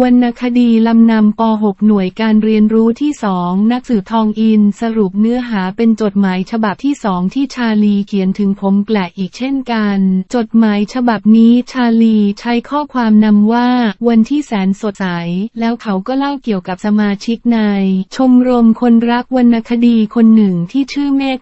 วรรณคดีลำนำป.6 หน่วยการเรียนรู้ที่ 2 นักสืบทองอินสรุปเนื้อหาเป็นจดหมายฉบับที่ 2ที่ชาลีเขียนถึงผมแปลกอีกเช่นกันจดหมายฉบับนี้ชาลีใช้ข้อความนำว่าวันที่แสนสดใสแล้วเขาก็เล่าเกี่ยวกับสมาชิกในชมรมคนรักวรรณคดีคนหนึ่งที่ชื่อเมฆ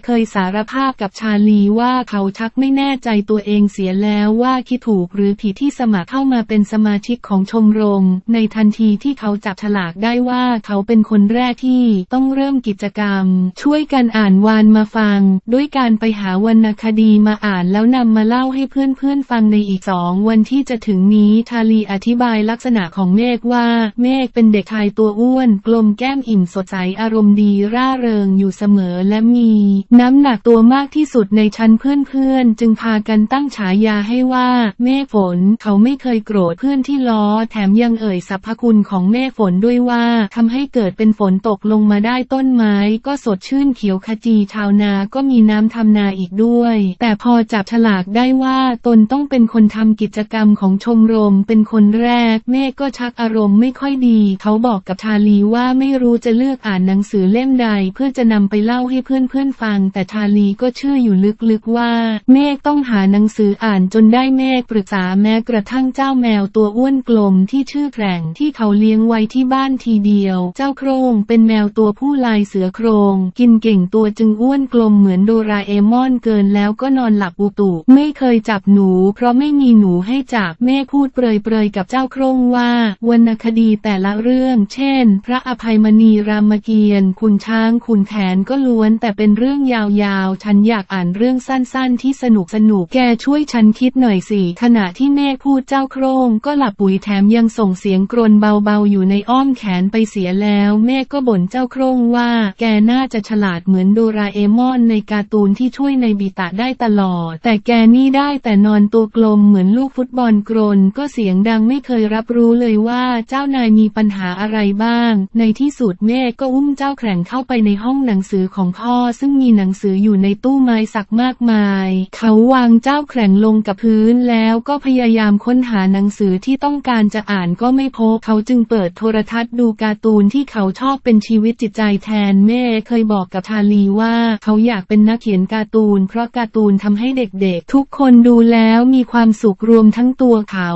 เคยสารภาพกับชาลีว่าเขาชักไม่แน่ใจตัวเองเสียแล้วว่าคิดถูกหรือผิดที่สมัครเข้ามาเป็นสมาชิกของชมรมในทันทีที่เขาจับฉลากได้ว่าเขาเป็นคนแรกที่ต้องเริ่มกิจกรรมช่วยกันอ่านวานมาฟังด้วยการไปหาวรรณคดีมาอ่านแล้วนำมาเล่าให้เพื่อนๆฟังในอีก2 วันที่จะถึงนี้ชาลีอธิบายลักษณะของเมฆว่าเมฆเป็นเด็กชายตัวอ้วนกลมแก้มอิ่มสดใสอารมณ์ดีร่าเริงอยู่เสมอและมีน้ำหนักตัวมากที่สุดในชั้นเพื่อนๆจึงพากันตั้งฉายาให้ว่าเมฆฝนเขาไม่เคยโกรธเพื่อนที่ล้อแถมยังเอ่ยสรรพคุณของเมฆฝนด้วยว่าทำให้เกิดเป็นฝนตกลงมาได้ต้นไม้ก็สดชื่นเขียวขจีชาวนาก็มีน้ำทำนาอีกด้วยแต่พอจับฉลากได้ว่าตนต้องเป็นคนทำกิจกรรมของชมรมเป็นคนแรกเมฆก็ชักอารมณ์ไม่ค่อยดีเขาบอกกับชาลีว่าไม่รู้จะเลือกอ่านหนังสือเล่มใดเพื่อจะนำไปเล่าให้เพื่อนๆฟังแต่ชาลีก็เชื่ออยู่ลึกๆว่าเมฆต้องหาหนังสืออ่านจนได้เมฆปรึกษาแม้กระทั่งเจ้าแมวตัวอ้วนกลมที่ชื่อแกร่งที่เขาเลี้ยงไว้ที่บ้านทีเดียวเจ้าโครงเป็นแมวตัวผู้ลายเสือโครงกินเก่งตัวจึงอ้วนกลมเหมือนโดราเอมอนเกินแล้วก็นอนหลับอุตุไม่เคยจับหนูเพราะไม่มีหนูให้จับเมฆพูดเปรยๆกับเจ้าโครงว่าวรรณคดีแต่ละเรื่องเช่นพระอภัยมณีรามเกียรติ์ขุนช้างขุนแผนก็ล้วนแต่เป็นเรื่องยาวๆฉันอยากอ่านเรื่องสั้นๆที่สนุกแกช่วยฉันคิดหน่อยสิขณะที่เมฆพูดเจ้าโครงก็หลับปุ๋ยแถมยังส่งเสียงกรนเบาๆอยู่ในอ้อมแขนไปเสียแล้วเมฆก็บ่นเจ้าโครงว่าแกน่าจะฉลาดเหมือนโดราเอมอนในการ์ตูนที่ช่วยในบิตะได้ตลอดแต่แกนี่ได้แต่นอนตัวกลมเหมือนลูกฟุตบอลกรนก็เสียงดังไม่เคยรับรู้เลยว่าเจ้านายมีปัญหาอะไรบ้างในที่สุดเมฆก็อุ้มเจ้าแข่งเข้าไปในห้องหนังสือของพ่อซึ่งมีหนังสืออยู่ในตู้ไม้สักมากมายเขาวางเจ้าแข่งลงกับพื้นแล้วก็พยายามค้นหาหนังสือที่ต้องการจะอ่านก็ไม่พบเขาจึงเปิดโทรทัศน์ดูการ์ตูนที่เขาชอบเป็นชีวิตจิตใจแทนเมฆเคยบอกกับชาลีว่าเขาอยากเป็นนักเขียนการ์ตูนเพราะการ์ตูนทำให้เด็กๆทุกคนดูแล้วมีความสุขรวมทั้งตัวเขา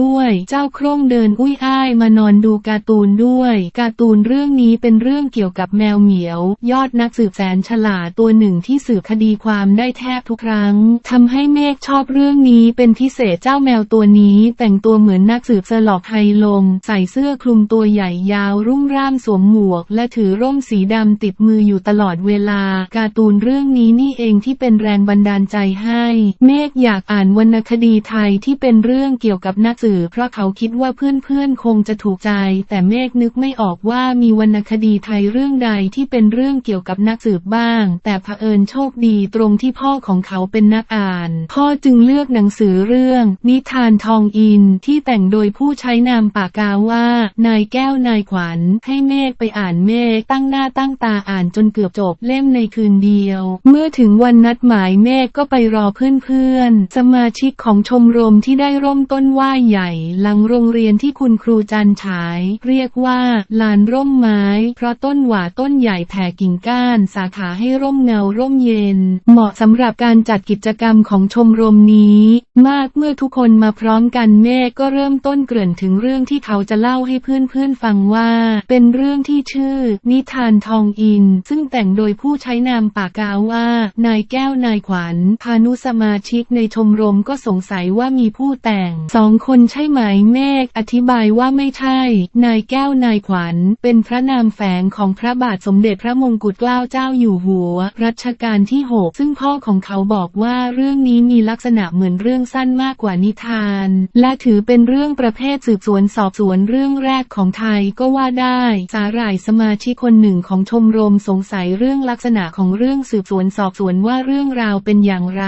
ด้วยเจ้าโครงเดินอุ้ยอ้ายมานอนดูการ์ตูนด้วยการ์ตูนเรื่องนี้เป็นเรื่องเกี่ยวกับแมวเหมียวยอดนักสืบแสนฉลาดตัวหนึ่งที่สืบคดีความได้แทบทุกครั้งทำให้เมฆชอบเรื่องนี้เป็นพิเศษเจ้าแมวตัวนี้แต่งตัวเหมือนนักสืบเชอร์ล็อกไฮโลมใส่เสื้อคลุมตัวใหญ่ยาวรุ่งร่ามสวมหมวกและถือร่มสีดำติดมืออยู่ตลอดเวลาการ์ตูนเรื่องนี้นี่เองที่เป็นแรงบันดาลใจให้เมฆอยากอ่านวรรณคดีไทยที่เป็นเรื่องเกี่ยวกับนักสืบเพราะเขาคิดว่าเพื่อนๆคงจะถูกใจแต่เมฆนึกไม่ออกว่ามีวรรณคดีไทยเรื่องใดที่เป็นเรื่องเกี่ยวกับนักสืบบ้างแต่เผอิญโชคดีตรงที่พ่อของเขาเป็นนักอ่านพ่อจึงเลือกหนังสือเรื่องนิทานทองอินที่แต่งโดยผู้ใช้นามปากกาว่านายแก้วนายขวัญให้เมฆไปอ่านเมฆตั้งหน้าตั้งตาอ่านจนเกือบจบเล่มในคืนเดียวเมื่อถึงวันนัดหมายเมฆก็ไปรอเพื่อนๆสมาชิกของชมรมที่ได้ร่มต้นว่าใหญ่หลังโรงเรียนที่คุณครูจันฉายเรียกว่าลานร่มไม้เพราะต้นหว่าต้นใหญ่แผ่กิ่งก้านสาขาให้ร่มเงาร่มเย็นเหมาะสำหรับการจัดกิจกรรมของชมรมนี้มากเมื่อทุกคนมาพร้อมกันเมฆก็เริ่มต้นเกริ่นถึงเรื่องที่เขาจะเล่าให้เพื่อนๆฟังว่าเป็นเรื่องที่ชื่อนิทานทองอินซึ่งแต่งโดยผู้ใช้นามปากกาว่านายแก้วนายขวัญพานุสมาชิกในชมรมก็สงสัยว่ามีผู้แต่ง2 คนใช่ไหมเมฆอธิบายว่าไม่ใช่นายแก้วนายขวัญเป็นพระนามแฝงของพระบาทสมเด็จพระมงกุฎเกล้าเจ้าอยู่หัวรัชกาลที่ 6ซึ่งพ่อของเขาบอกว่าเรื่องนี้มีลักษณะเหมือนเรื่องสั้นมากกว่านิทานและถือเป็นเรื่องประเภทสืบสวนสอบสวนเรื่องแรกของไทยก็ว่าได้สาหร่ายสมาชิกคนหนึ่งของชมรมสงสัยเรื่องลักษณะของเรื่องสืบสวนสอบสวนว่าเรื่องราวเป็นอย่างไร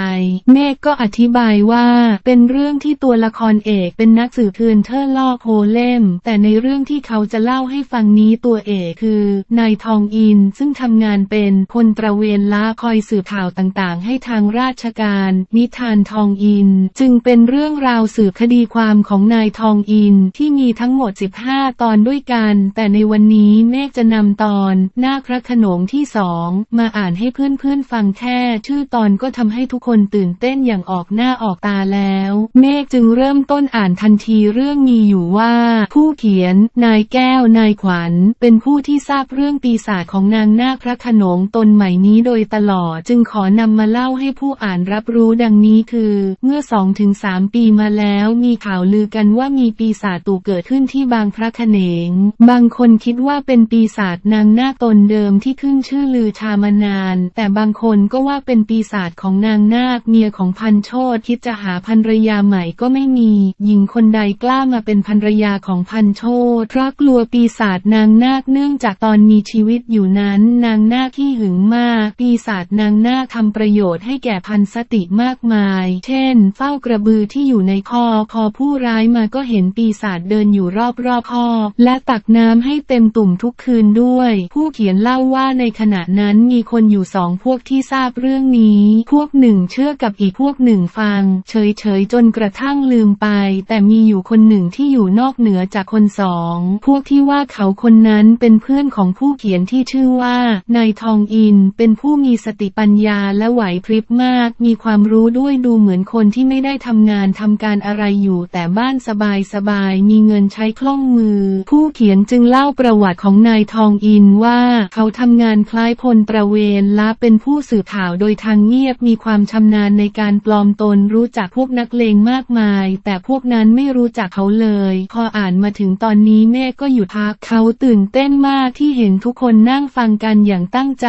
เมฆก็อธิบายว่าเป็นเรื่องที่ตัวละครเอกเป็นนักสืบเทือนเทอร์ลอกโฮเล่มแต่ในเรื่องที่เขาจะเล่าให้ฟังนี้ตัวเอกคือนายทองอินซึ่งทำงานเป็นพลตระเวนละคอยสืบข่าวต่างๆให้ทางราชการนิทานทองอินจึงเป็นเรื่องราวสืบคดีความของนายทองอิน ที่มีทั้งหมด15 ตอนด้วยกันแต่ในวันนี้เมฆจะนำตอนนาคพระโขนงที่2มาอ่านให้เพื่อนๆฟังแค่ชื่อตอนก็ทำให้ทุกคนตื่นเต้นอย่างออกหน้าออกตาแล้วเมฆจึงเริ่มต้นอ่านทันทีเรื่องมีอยู่ว่าผู้เขียนนายแก้วนายขวัญเป็นผู้ที่ทราบเรื่องปีศาจของนางนาคพระโขนงตนใหม่นี้โดยตลอดจึงขอนำมาเล่าให้ผู้อ่านรับรู้ดังนี้คือเมื่อ 2-3 ปีมาแล้วมีข่าวลือกันว่ามีปีศาจตู่เกิดขึ้นที่บางพระโขนงบางคนคิดว่าเป็นปีศาจนางนาคตนเดิมที่ขึ้นชื่อลือชามานานแต่บางคนก็ว่าเป็นปีศาจของนางนาคเมียของพันโชติคิดจะหาภรรยาใหม่ก็ไม่มีหญิงคนใดกล้ามาเป็นภรรยาของพันโชติเพราะกลัวปีศาจนางนาคเนื่องจากตอนมีชีวิตอยู่นั้นนางนาคที่หึงมากปีศาจนางนาคทำประโยชน์ให้แก่พันสติมากมายเช่นเฝ้ากระบือที่อยู่ในคอผู้ร้ายมาก็เห็นปีศาจเดินอยู่รอบคอกและตักน้ำให้เต็มตุ่มทุกคืนด้วยผู้เขียนเล่าว่าในขณะนั้นมีคนอยู่2 พวกที่ทราบเรื่องนี้พวกหนึ่งเชื่อกับอีกพวกหนึ่งฟังเฉยจนกระทั่งลืมไปแต่มีอยู่คนหนึ่งที่อยู่นอกเหนือจากคน2 พวกที่ว่าเขาคนนั้นเป็นเพื่อนของผู้เขียนที่ชื่อว่านายทองอินเป็นผู้มีสติปัญญาและไหวพริบมากมีความรู้ด้วยดูเหมือนคนที่ไม่ได้ทำงานทำการอะไรอยู่แต่บ้านสบายมีเงินใช้คล่องมือผู้เขียนจึงเล่าประวัติของนายทองอินว่าเขาทำงานคล้ายพลตระเวนและเป็นผู้สื่อข่าวโดยทางเงียบมีความชำนาญในการปลอมตนรู้จักพวกนักเลงมากมายแต่พวกนั้นไม่รู้จักเขาเลยพออ่านมาถึงตอนนี้เมฆก็หยุดพักเขาตื่นเต้นมากที่เห็นทุกคนนั่งฟังกันอย่างตั้งใจ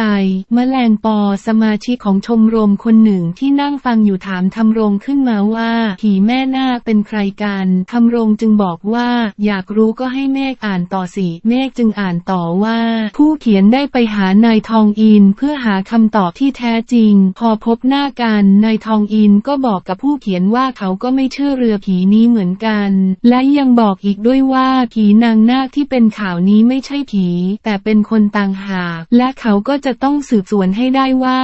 แมลงปอสมาชิกของชมรมคนหนึ่งที่นั่งฟังอยู่ถามทำรงขึ้นมาว่าผีแม่นาคเป็นใครกันทำรงจึงบอกว่าอยากรู้ก็ให้เมฆอ่านต่อสิเมฆจึงอ่านต่อว่าผู้เขียนได้ไปหานายทองอินเพื่อหาคำตอบที่แท้จริงพอพบหน้ากันนายทองอินก็บอกกับผู้เขียนว่าเขาก็ไม่เชื่อเรือผีนี้เหมือนกันและยังบอกอีกด้วยว่าผีนางนาคที่เป็นข่าวนี้ไม่ใช่ผีแต่เป็นคนต่างหากและเขาก็จะต้องสืบสวนให้ได้ว่า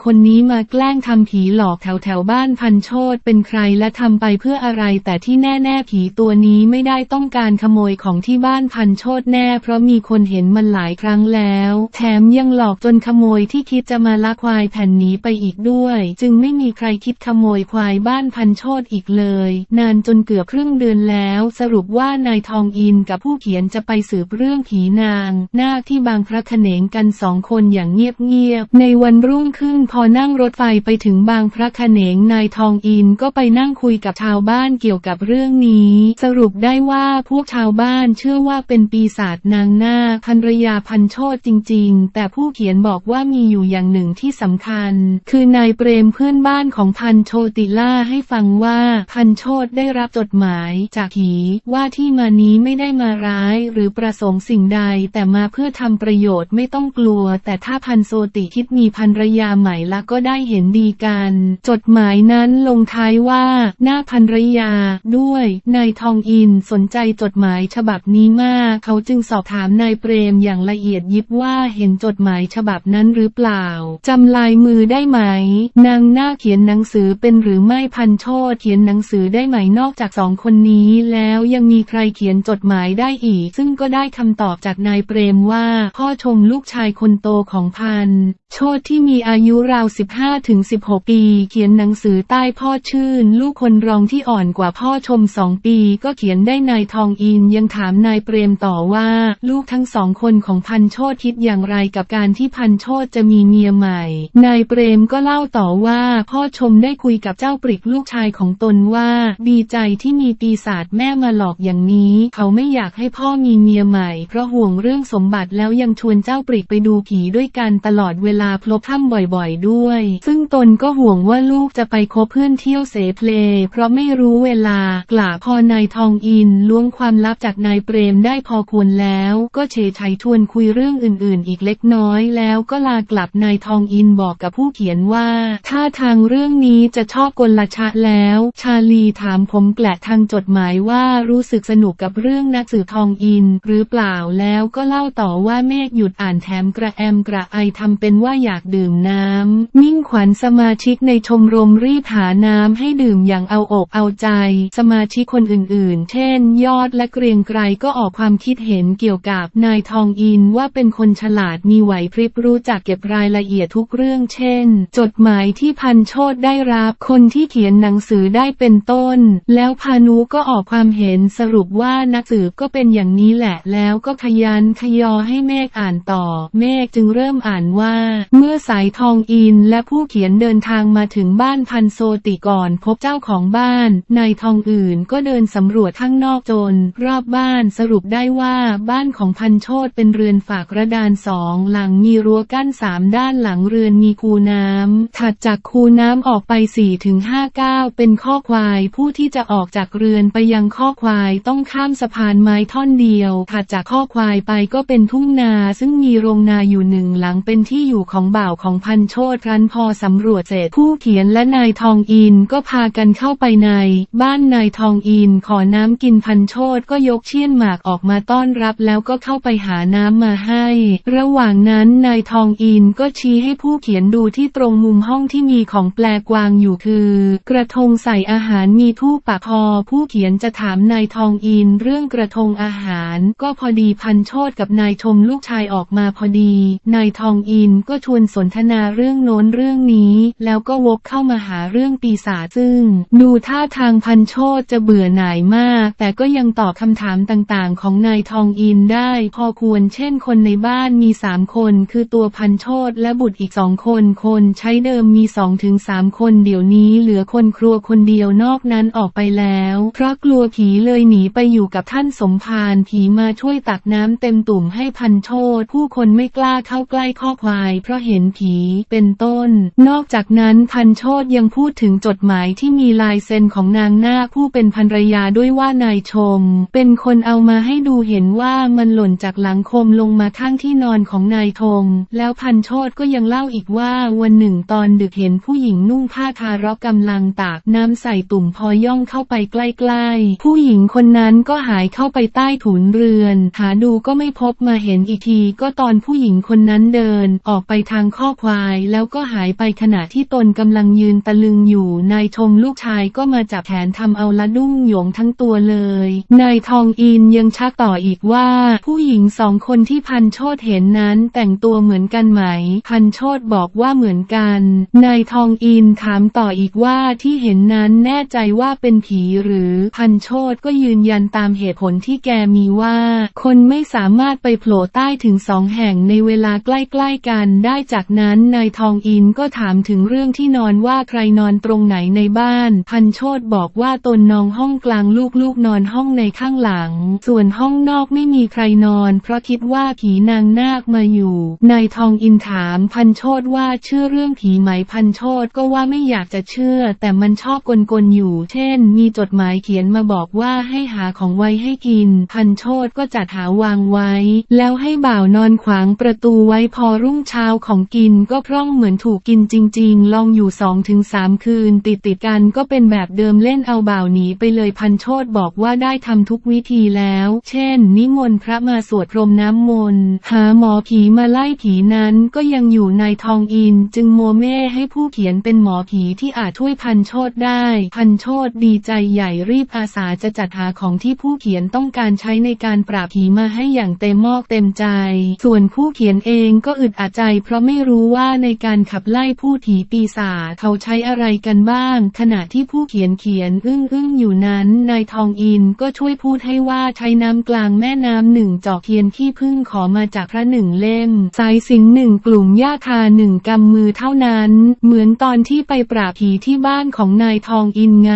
คนนี้มาแกล้งทำผีหลอกแถวบ้านพันโชติเป็นใครและทำไปเพื่ออะไรแต่ที่แน่ผีตัวนี้ไม่ได้ต้องการขโมยของที่บ้านพันโชติแน่เพราะมีคนเห็นมันหลายครั้งแล้วแถมยังหลอกจนขโมยที่คิดจะมาลักควายแผ่นนี้ไปอีกด้วยจึงไม่มีใครคิดขโมยควายบ้านพันโชติอีกเลยนานจนเกือบครึ่งเดือนแล้วสรุปว่านายทองอินกับผู้เขียนจะไปสืบเรื่องผีนางนาคที่บางพระโขนงกัน2 คนอย่างเงียบในวันรุ่งขึ้นพอนั่งรถไฟไปถึงบางพระโขนงนายทองอินก็ไปนั่งคุยกับชาวบ้านเกี่ยวกับเรื่องนี้สรุปได้ว่าพวกชาวบ้านเชื่อว่าเป็นปีศาจนางนาคภรรยาพันโชติจริงๆแต่ผู้เขียนบอกว่ามีอยู่อย่างหนึ่งที่สำคัญคือนายเปรมเพื่อนบ้านของพันโชติล่าให้ฟังว่าพันโชติได้รับจดหมายจากผีว่าที่มานี้ไม่ได้มาร้ายหรือประสงค์สิ่งใดแต่มาเพื่อทำประโยชน์ไม่ต้องกลัวแต่ถ้าพันโชติคิดมีภรรยาใหม่ละก็ได้เห็นดีกันจดหมายนั้นลงท้ายว่าหน้าภรรยาด้วยนายทองอินสนใจจดหมายฉบับนี้มากเขาจึงสอบถามนายเปรมอย่างละเอียดยิบว่าเห็นจดหมายฉบับนั้นหรือเปล่าจำลายมือได้ไหมนางนาคเขียนหนังสือเป็นหรือไม่พันโชติเขียนหนังสือได้ไหมนอกจาก2 คนนี้แล้วยังมีใครเขียนจดหมายได้อีกซึ่งก็ได้คำตอบจากนายเปรมว่าพ่อชมลูกชายคนโตของพันโชติที่มีอายุราว 15-16 ปีเขียนหนังสือใต้พ่อชื่นลูกคนรองที่อ่อนกว่าพ่อชม2 ปีก็เขียนได้นายทองอินยังถามนายเปรมต่อว่าลูกทั้ง2 คนของพันโชติคิดอย่างไรกับการที่พันโชติจะมีเมียใหม่นายเปรมก็เล่าต่อว่าพ่อชมได้คุยกับเจ้าปริกลูกชายของตนว่าดีใจที่มีปีศาจแม่มาหลอกอย่างนี้เขาไม่อยากให้พ่อมีเมียใหม่เพราะห่วงเรื่องสมบัติแล้วยังชวนเจ้าปริกไปดูผีด้วยกันตลอดเวลาพลบค่ำบ่อยๆด้วยซึ่งตนก็ห่วงว่าลูกจะไปคบเพื่อนเที่ยวเสเพลเพราะไม่รู้เวลากล่าวพอนายทองอินล้วงความลับจากนายเปรมได้พอควรแล้วก็เฉยชวนคุยเรื่องอื่นๆอีกเล็กน้อยแล้วก็ลากลับนายทองอินบอกกับผู้เขียนว่าถ้าทางเรื่องนี้จะชอบกลชะแล้วชาลีถามผมแกละทางจดหมายว่ารู้สึกสนุกกับเรื่องนักสืบทองอินหรือเปล่าแล้วก็เล่าต่อว่าเมฆหยุดอ่านแถมกระแอมกระไอทำเป็นว่า ว่าอยากดื่มน้ำมิ่งขวัญสมาชิกในชมรมรีบหาน้ำให้ดื่มอย่างเอาอกเอาใจสมาชิกคนอื่นๆเช่นยอดและเกรียงไกรก็ออกความคิดเห็นเกี่ยวกับนายทองอินว่าเป็นคนฉลาดมีไหวพริบรู้จักเก็บรายละเอียดทุกเรื่องเช่นจดหมายที่พันโชติได้รับคนที่เขียนหนังสือได้เป็นต้นแล้วพานุก็ออกความเห็นสรุปว่านักสืบก็เป็นอย่างนี้แหละแล้วก็ขยันขยอให้เมฆอ่านต่อเมฆจึงเริ่มอ่านว่าเมื่อสายทองอินและผู้เขียนเดินทางมาถึงบ้านพันโซติก่อนพบเจ้าของบ้านนายทองอื่นก็เดินสำรวจข้างนอกจนรอบบ้านสรุปได้ว่าบ้านของพันโชติเป็นเรือนฝากระดาน2 หลังมีรั้วกั้น3 ด้านหลังเรือนมีคูน้ำถัดจากคูน้ำออกไป 4-5 ก้าวเป็นข้อควายผู้ที่จะออกจากเรือนไปยังข้อควายต้องข้ามสะพานไม้ท่อนเดียวถัดจากข้อควายไปก็เป็นทุ่งนาซึ่งมีโรงนาอยู่1 หลังเป็นที่อยู่ของบ่าวของพันโชติครั้นพอสำรวจเสร็จผู้เขียนและนายทองอินก็พากันเข้าไปในบ้านนายทองอินขอน้ำกินพันโชติก็ยกเชี่ยนหมากออกมาต้อนรับแล้วก็เข้าไปหาน้ำมาให้ระหว่างนั้นนายทองอินก็ชี้ให้ผู้เขียนดูที่ตรงมุมห้องที่มีของแปลกวางอยู่คือกระทงใส่อาหารมีทูปปักคอผู้เขียนจะถามนายทองอินเรื่องกระทงอาหารก็พอดีพันโชติกับนายชมลูกชายออกมาพอดีนายทองอินก็ชวนสนทนาเรื่องโน้นเรื่องนี้แล้วก็วกเข้ามาหาเรื่องปีศาจซึ่งดูท่าทางพันโชติจะเบื่อหน่ายมากแต่ก็ยังตอบคำถามต่างๆของนายทองอินได้พอควรเช่นคนในบ้านมี3 คนคือตัวพันโชติและบุตรอีก2 คนคนใช้เดิมมี 2-3 คนเดี๋ยวนี้เหลือคนครัวคนเดียวนอกนั้นออกไปแล้วเพราะกลัวผีเลยหนีไปอยู่กับท่านสมภารผีมาช่วยตักน้ำเต็มตุ่มให้พันโชติผู้คนไม่กล้าเข้าใกล้ข้อควายเพราะเห็นผีเป็นต้นนอกจากนั้นพันโชติยังพูดถึงจดหมายที่มีลายเซ็นของนางนาคผู้เป็นภรรยาด้วยว่านายชมเป็นคนเอามาให้ดูเห็นว่ามันหล่นจากหลังคมลงมาข้างที่นอนของนายทมแล้วพันโชติก็ยังเล่าอีกว่าวันหนึ่งตอนดึกเห็นผู้หญิงนุ่งผ้าทารกกำลังตากน้ำใส่ตุ่มพอย่องเข้าไปใกล้ๆผู้หญิงคนนั้นก็หายเข้าไปใต้ถุนเรือนหาดูก็ไม่พบมาเห็นอีกทีก็ตอนผู้หญิงคนนั้นเดินออกไปทางข้อควายแล้วก็หายไปขณะที่ตนกำลังยืนตะลึงอยู่นายชมลูกชายก็มาจับแขนทำเอาละดุ้งหยงทั้งตัวเลยนายทองอินยังชักต่ออีกว่าผู้หญิง2 คนที่พันโชติเห็นนั้นแต่งตัวเหมือนกันไหมพันโชติบอกว่าเหมือนกันนายทองอินถามต่ออีกว่าที่เห็นนั้นแน่ใจว่าเป็นผีหรือพันโชติก็ยืนยันตามเหตุผลที่แกมีว่าคนไม่สามารถไปโผล่ใต้ถึง2 แห่งในเวลาใกล้ๆกันได้จากนั้นนายทองอินก็ถามถึงเรื่องที่นอนว่าใครนอนตรงไหนในบ้านพันโชติบอกว่าตนนอนห้องกลางลูกๆนอนห้องในข้างหลังส่วนห้องนอกไม่มีใครนอนเพราะคิดว่าผีนางนาคมาอยู่นายทองอินถามพันโชติว่าเชื่อเรื่องผีไหมพันโชติก็ว่าไม่อยากจะเชื่อแต่มันชอบกลอยู่เช่นมีจดหมายเขียนมาบอกว่าให้หาของไว้ให้กินพันโชติก็จัดหาวางไว้แล้วให้บ่าวนอนขวางประตูไว้พอรุ่งเช้าของกินก็พร่องเหมือนถูกกินจริงๆลองอยู่ 2-3 คืนติดกันก็เป็นแบบเดิมเล่นเอาบ่าวหนีไปเลยพันโชติบอกว่าได้ทำทุกวิธีแล้วเช่นนิมนต์พระมาสวดพรมน้ำมนต์หาหมอผีมาไล่ผีนั้นก็ยังอยู่นายทองอินจึงโมเม่ให้ผู้เขียนเป็นหมอผีที่อาจช่วยพันโชติได้พันโชติดีใจใหญ่รีบอาสาจะจัดหาของที่ผู้เขียนต้องการใช้ในการปราบผีมาให้อย่างเต็มมอกเต็มใจส่วนผู้เขียนเองก็อึดอัดใจเพราะไม่รู้ว่าในการขับไล่ผู้ผีปีศาจเขาใช้อะไรกันบ้างขณะที่ผู้เขียนอึ้งอยู่นั้นนายทองอินก็ช่วยพูดให้ว่าใช้น้ำกลางแม่น้ำ1 จอกเทียนขี้ผึ้งขอมาจากพระ1 เล่มสายสิญจน์1 กลุ่มย่าคา1 กำมือเท่านั้นเหมือนตอนที่ไปปราบผีที่บ้านของนายทองอินไง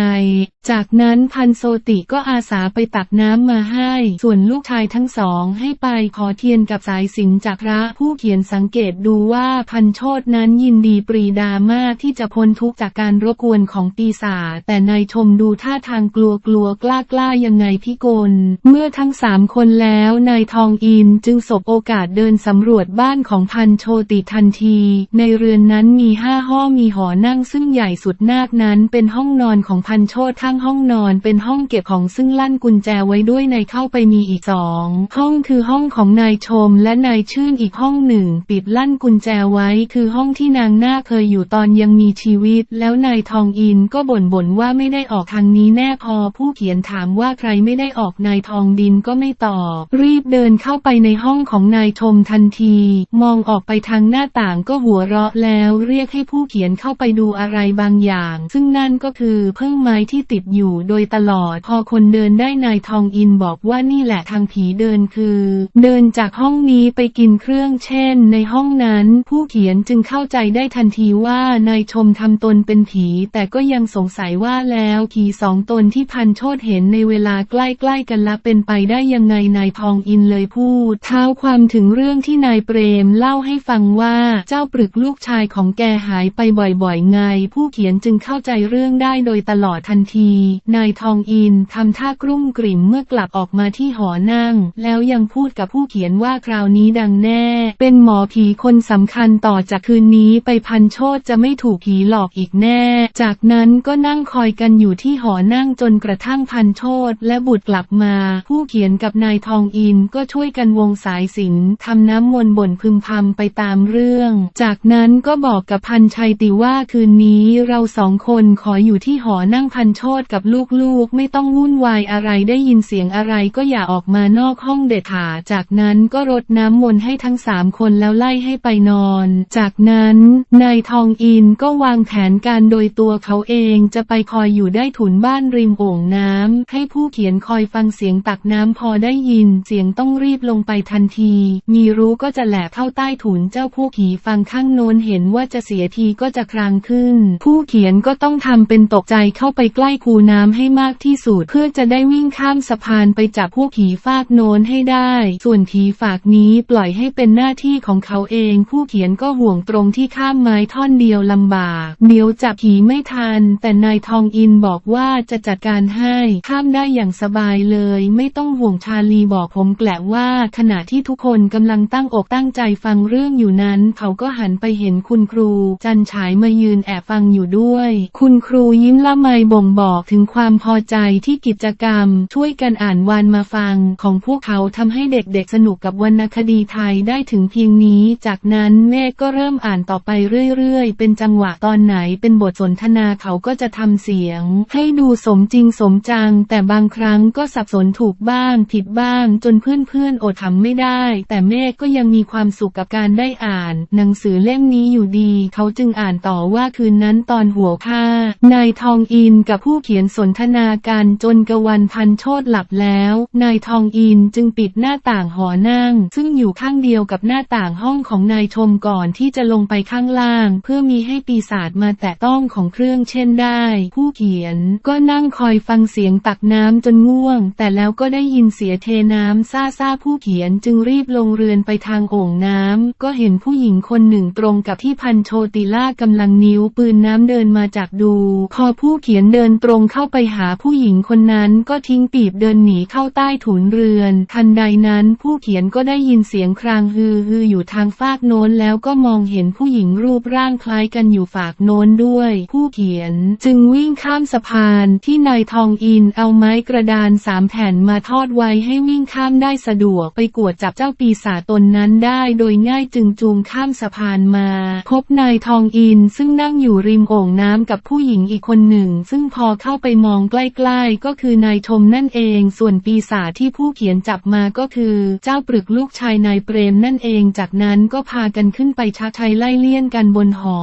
จากนั้นพันโซติก็อาสาไปตักน้ำมาให้ส่วนลูกชายทั้ง2ให้ไปขอเทียนกับสายสิญจน์จากพระผู้เขียนสังเกตดูว่าพันโชตินั้นยินดีปรีดามากที่จะพ้นทุกข์จากการรบกวนของปีศาจแต่นายชมดูท่าทางกลัวกล้ายังไงพี่กลเมื่อทั้ง3 คนแล้วนายทองอินจึงสบโอกาสเดินสำรวจบ้านของพันโชติทันทีในเรือนนั้นมี5 ห้องมีหอนั่งซึ่งใหญ่สุดนาคนั้นเป็นห้องนอนของพันโชติข้างห้องนอนเป็นห้องเก็บของซึ่งลั่นกุญแจไว้ด้วยในเข้าไปมีอีก2 ห้องคือห้องของนายชมและนายชื่นอีกห้อง1ปิดลั่น กุญแจไว้คือห้องที่นางนาคเคยอยู่ตอนยังมีชีวิตแล้วนายทองอินก็บ่นว่าไม่ได้ออกทางนี้แน่พอผู้เขียนถามว่าใครไม่ได้ออกนายทองดินก็ไม่ตอบรีบเดินเข้าไปในห้องของนายชมทันทีมองออกไปทางหน้าต่างก็หัวเราะแล้วเรียกให้ผู้เขียนเข้าไปดูอะไรบางอย่างซึ่งนั่นก็คือเพิ่งไม้ที่ติดอยู่โดยตลอดพอคนเดินได้นายทองอินบอกว่านี่แหละทางผีเดินคือเดินจากห้องนี้ไปกินเครื่องเช่นในห้องนั้นผู้เขียนจึงเข้าใจได้ทันทีว่านายชมทำตนเป็นผีแต่ก็ยังสงสัยว่าแล้วผีสองตนที่พันโชติเห็นในเวลาใกล้ๆกันละเป็นไปได้ยังไงนายทองอินเลยพูดเท้าความถึงเรื่องที่นายเปรมเล่าให้ฟังว่าเจ้าปรึกลูกชายของแกหายไปบ่อยๆไงผู้เขียนจึงเข้าใจเรื่องได้โดยตลอดทันทีนายทองอินทำท่ากรุ่มกริ่มเมื่อกลับออกมาที่หอนั่งแล้วยังพูดกับผู้เขียนว่าคราวนี้ดังแน่เป็นหมอผีคนสำคัญต่อจากคืนนี้ไปพันโชติจะไม่ถูกผีหลอกอีกแน่จากนั้นก็นั่งคอยกันอยู่ที่หอนั่งจนกระทั่งพันโชติและบุตรกลับมาผู้เขียนกับนายทองอินก็ช่วยกันวงสายสิญจน์ทำน้ำมนต์บ่นพึมพำไปตามเรื่องจากนั้นก็บอกกับพันชัยติว่าคืนนี้เราสองคนขออยู่ที่หอนั่งพันโชติกับลูกๆไม่ต้องวุ่นวายอะไรได้ยินเสียงอะไรก็อย่าออกมานอกห้องเด็ดขาดจากนั้นก็รดน้ำมนต์ให้ทั้ง3 คนแล้วไล่ให้ไปนอนจากนั้นนายทองอินก็วางแผนการโดยตัวเขาเองจะไปคอยอยู่ได้ถุนบ้านริมโอ่งน้ำให้ผู้เขียนคอยฟังเสียงตักน้ำพอได้ยินเสียงต้องรีบลงไปทันทีมีรู้ก็จะแหลกเข้าใต้ถุนเจ้าผู้ผีฟังข้างโน้นเห็นว่าจะเสียทีก็จะครางขึ้นผู้เขียนก็ต้องทำเป็นตกใจเข้าไปใกล้คูน้ำให้มากที่สุดเพื่อจะได้วิ่งข้ามสะพานไปจับผู้ผีฟากโน้นให้ได้ส่วนผีฝากนี้ปล่อยให้เป็นหน้าที่ของเขาเองผู้เขียนก็ห่วงตรงที่ข้ามไม้ท่อนเดียวลำบากเดี๋ยวจับผีไม่ทันแต่นายทองอินบอกว่าจะจัดการให้ข้ามได้อย่างสบายเลยไม่ต้องห่วงชาลีบอกผมแกละว่าขณะที่ทุกคนกำลังตั้งอกตั้งใจฟังเรื่องอยู่นั้นเขาก็หันไปเห็นคุณครูจันฉายมายืนแอบฟังอยู่ด้วยคุณครูยิ้มละไมบ่งบอกถึงความพอใจที่กิจกรรมช่วยกันอ่านวานมาฟังของพวกเขาทำให้เด็กๆสนุกกับวรรณคดีไทยได้ถึงเพียงนี้จากนั้นเมฆก็เริ่มอ่านต่อไปเรื่อยๆเป็นจังหวะตอนไหนเป็นบทสนทนาเขาก็จะทำเสียงให้ดูสมจริงสมจังแต่บางครั้งก็สับสนถูกบ้างผิดบ้างจนเพื่อนๆอดขำไม่ได้แต่เมฆก็ยังมีความสุขกับการได้อ่านหนังสือเล่มนี้อยู่ดีเขาจึงอ่านต่อว่าคืนนั้นตอนหัวค่านายทองอินกับผู้เขียนสนทนากันจนกะวันพันโชติหลับแล้วนายทองอินจึงปิดหน้าต่างหอนั่งซึ่งอยู่ข้างเดียวกับหน้าต่างห้องของนายชมก่อนที่จะลงไปข้างล่างเพื่อมีให้ปีศาจมาแตะต้องของเครื่องเช่นได้ผู้เขียนก็นั่งคอยฟังเสียงตักน้ำจนง่วงแต่แล้วก็ได้ยินเสียเทน้ำซ่าผู้เขียนจึงรีบลงเรือนไปทางโอ่งน้ำก็เห็นผู้หญิงคนหนึ่งตรงกับที่พันโชติล่ากำลังนิ้วปืนน้ำเดินมาจากดูพอผู้เขียนเดินตรงเข้าไปหาผู้หญิงคนนั้นก็ทิ้งปีบเดินหนีเข้าใต้ถุนเรือนทันใดนั้นผู้เขียนก็ได้ยินเสียงครางฮืออยู่ทางฟากโน้นแล้วก็มองเห็นผู้หญิงรูปร่างคล้ายกันอยู่ฝากโน้นด้วยผู้เขียนจึงวิ่งข้ามสะพานที่นายทองอินเอาไม้กระดาน3 แผ่นมาทอดไว้ให้วิ่งข้ามได้สะดวกไปกวดจับเจ้าปีศาจตนนั้นได้โดยง่ายจึงจูงข้ามสะพานมาพบนายทองอินซึ่งนั่งอยู่ริมโอ่งน้ำกับผู้หญิงอีกคนหนึ่งซึ่งพอเข้าไปมองใกล้ๆก็คือนายชมนั่นเองส่วนปีศาจที่ผู้เขียนจับมาก็คือเจ้าปรึกลูกชายนายเปรมนั่นเองจากนั้นก็พากันขึ้นไปชักชัยไล่เลี่ยนกันบนหอ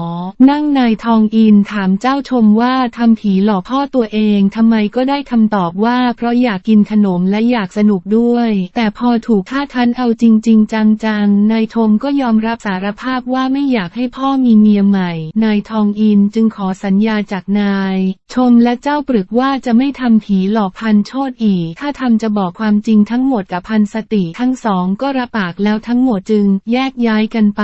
นั่งนายทองอินถามเจ้าชมว่าทำผีหลอกพ่อตัวเองทำไมก็ได้คำตอบว่าเพราะอยากกินขนมและอยากสนุกด้วยแต่พอถูกฆ่าทันเอาจริงๆจังๆนายชมก็ยอมรับสารภาพว่าไม่อยากให้พ่อมีเมียใหม่นายทองอินจึงขอสัญญาจากนายชมและเจ้าปรึกว่าจะไม่ทำผีหลอกพันโชติอีกถ้าทำจะบอกความจริงทั้งหมดกับพันสติทั้งสองก็รับปากแล้วทั้งหมดจึงแยกย้ายกันไป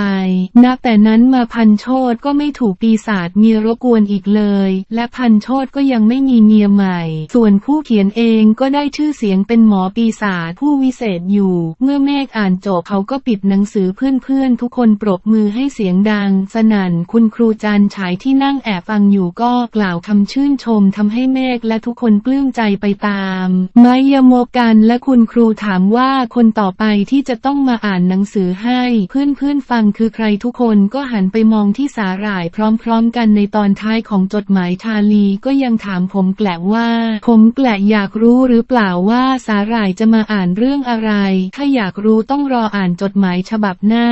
นับแต่นั้นมาพันโชติก็ไม่ถูกปีศาจมีรบกวนอีกเลยและพันโชติก็ยังไม่มีเมียใหม่ส่วนผู้เขียนเองก็ได้ชื่อเสียงเป็นหมอปีศาจผู้วิเศษอยู่เมื่อเมฆอ่านจบเขาก็ปิดหนังสือเพื่อนๆทุกคนปรบมือให้เสียงดังสนั่นคุณครูจันฉายที่นั่งแอบฟังอยู่ก็กล่าวคำชื่นชมทำให้เมฆและทุกคนปลื้มใจไปตามไมยโมกันและคุณครูถามว่าคนต่อไปที่จะต้องมาอ่านหนังสือให้เพื่อนๆ ฟังคือใครทุกคนก็หันไปมองที่สาหร่ายพร้อมๆกันในตอนท้ายของจดหมายชาลีก็ยังถามผมแกละว่าผมแกละอยากรู้หรือเปล่าว่าสาหร่ายจะมาอ่านเรื่องอะไรถ้าอยากรู้ต้องรออ่านจดหมายฉบับหน้า